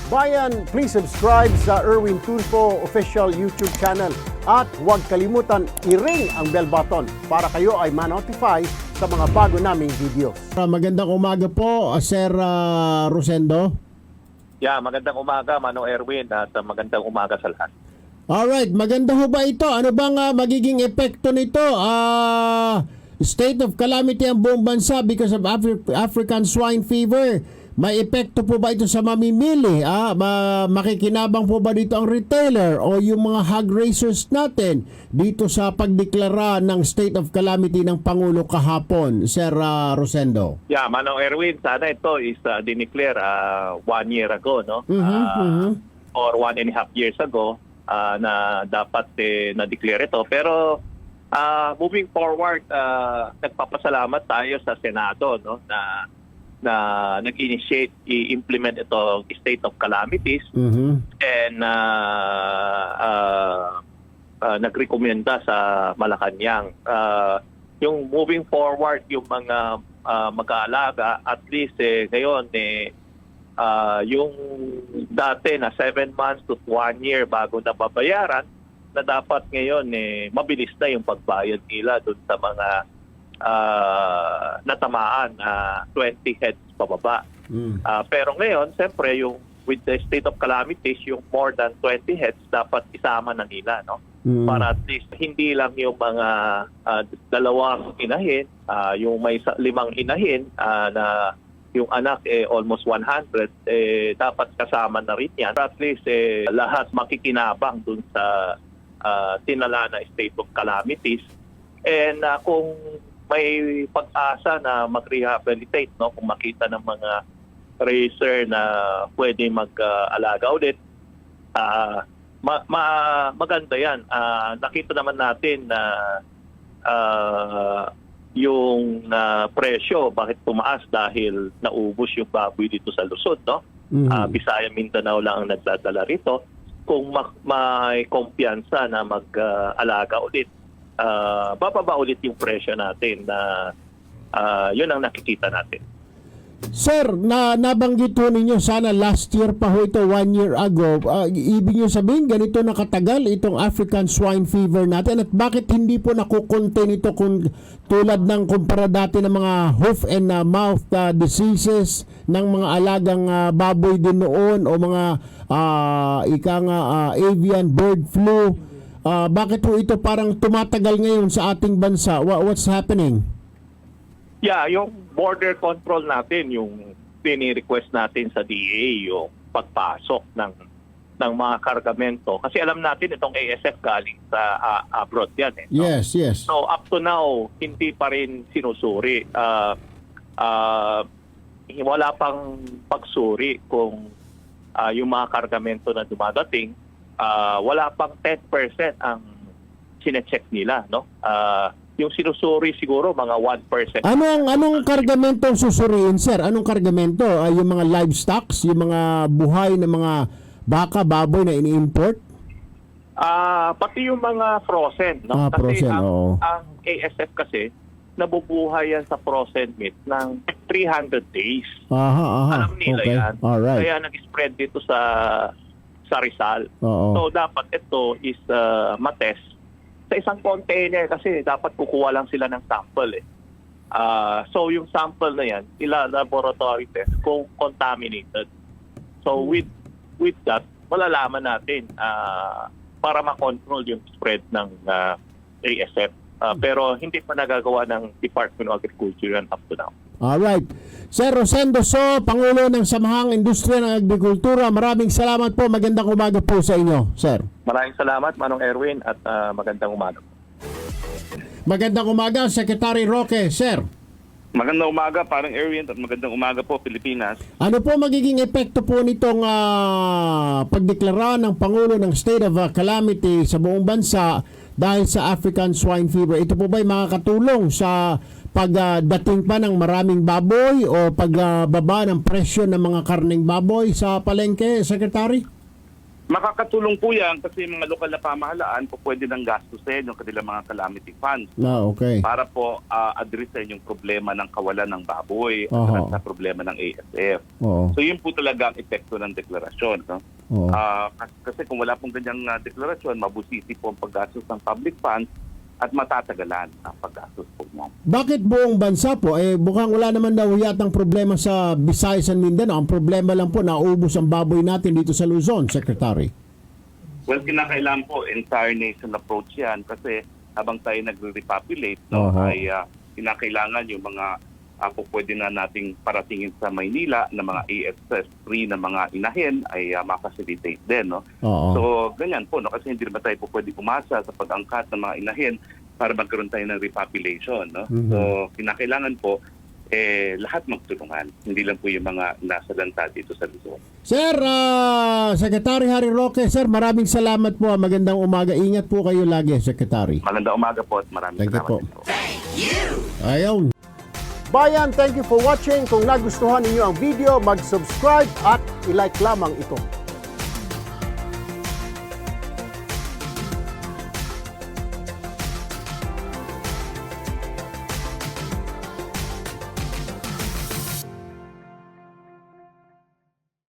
Bayan, please subscribe sa Erwin Tulfo official YouTube channel at huwag kalimutan i-ring ang bell button para kayo ay ma-notify sa mga bago naming video. Magandang umaga po, Sir Rosendo. Yeah, magandang umaga, Manong Erwin, at magandang umaga sa lahat. Alright, maganda ho ba ito? Ano bang magiging epekto nito? State of calamity ang buong bansa because of African swine fever. May epekto po ba ito sa mamimili? Makikinabang po ba dito ang retailer o yung mga hog raisers natin dito sa pagdeklara ng state of calamity ng Pangulo kahapon, Sir Rosendo? Yeah, Manong Erwin, sana ito is dineclare 1 year ago, no? Or 1.5 years ago na dapat na-declare ito. Pero moving forward, nagpapasalamat tayo sa Senado, no, na nag-initiate i-implement ito state of calamities and nagrekomenda sa Malacanang. Yung moving forward, yung mga mag-aalaga, at least ngayon yung dati na 7 months to 1 year bago na babayaran, na dapat ngayon mabilis na yung pagbayad nila dun sa mga natamaan 20 heads pababa. Pero ngayon, siyempre, yung with the state of calamities, yung more than 20 heads dapat isama na nila, no? Para at least hindi lang yung mga dalawang inahin, yung may 5 inahin na yung anak almost 100, dapat kasama na rin yan. At least lahat makikinabang dun sa tinala na state of calamities. And kung may pag-asa na mag-rehabilitate, no, kung makita ng mga racer na pwede mag-alaga ulit, maganda yan. Nakita naman natin na yung presyo, bakit tumaas dahil naubos yung baboy dito sa Luzon, no? Bisaya, Mindanao lang ang nagdadala rito. Kung may kumpiyansa na mag-alaga ulit, bababa ulit yung presyo natin na yun ang nakikita natin. Sir, nabanggit ho ninyo sana last year pa ho ito, 1 year ago. Ibig nyo sabihin ganito nakatagal itong African swine fever natin, at bakit hindi po nakukontain ito kung tulad ng kumpara dati ng mga hoof and mouth diseases ng mga alagang baboy din noon, o mga avian bird flu? Bakit po ito parang tumatagal ngayon sa ating bansa? What's happening? Yeah, yung border control natin, yung pini-request natin sa DA, yung pagpasok ng mga kargamento. Kasi alam natin itong ASF galing sa abroad yan. No? Yes. So up to now, hindi pa rin sinusuri. Wala pang pagsuri kung yung mga kargamento na dumadating, wala pang 10% ang sinecheck nila, no? Yung sinusuri siguro mga 1%. Anong kargamento ang susuriin, sir? Anong kargamento? Yung mga livestocks, yung mga buhay na mga baka, baboy na ini-import? Pati yung mga frozen, no? Kasi frozen, ang ASF kasi nabubuhay yan sa frozen meat ng 300 days. Alam nila yan. Alright. Kaya nag-spread dito sa Rizal. So dapat ito is matest sa isang container, kasi dapat kukuha lang sila ng sample. So yung sample na yan, laboratory test kung contaminated. So with that, malalaman natin para makontrol yung spread ng ASF. Pero hindi pa nagagawa ng Department of Agriculture yan up to now. Alright. Sir Rosendo So, Pangulo ng Samahang Industriya ng Agrikultura, maraming salamat po. Magandang umaga po sa inyo, sir. Maraming salamat, Manong Erwin, at magandang umaga. Magandang umaga, Secretary Roque, sir. Magandang umaga, parang Erwin, at magandang umaga po, Pilipinas. Ano po magiging epekto po nitong pagdeklara ng Pangulo ng State of Calamity sa buong bansa dahil sa African swine fever? Ito po ba'y makakatulong sa pagdating pa ng maraming baboy o pagbaba ng presyo ng mga karneng baboy sa palengke, Secretary? Makakatulong po yan kasi yung mga lokal na pamahalaan po pwede nang gastusin yung kanilang mga calamity funds Okay. para po addressin yung problema ng kawalan ng baboy Oo. at sa problema ng ASF. Oo. So yun po talaga ang epekto ng deklarasyon. No? Oo. Kasi kung wala pong ganyang deklarasyon, mabusisi po ang paggastos ng public funds at matatagalan ang paggastos po mo. Bakit buong bansa po? Mukhang wala naman daw yatang problema sa Visayas and Mindanao. Ang problema lang po, naubos ang baboy natin dito sa Luzon, Secretary. Well, kinakailangan po entire nation approach yan kasi habang tayo nagre-repopulate, ay kinakailangan yung mga po pwede na nating paratingin sa Maynila na mga ASF-free na mga inahin ay makafacilitate din. No? Oo. So, ganyan po, no? Kasi hindi naman tayo po pwede umasa sa pag-angkat ng mga inahin para magkaroon tayo ng repopulation. No? Mhm. So, kinakailangan po, lahat magtulungan. Hindi lang po yung mga nasa lanta dito sa Luzon. Sir, Secretary Harry Roque, sir, maraming salamat po. Magandang umaga. Ingat po kayo lagi, Secretary. Magandang umaga po at maraming Thank you po. salamat po. Ayaw. Bayan, thank you for watching. Kung nagustuhan ninyo ang video, mag-subscribe at i-like lamang ito.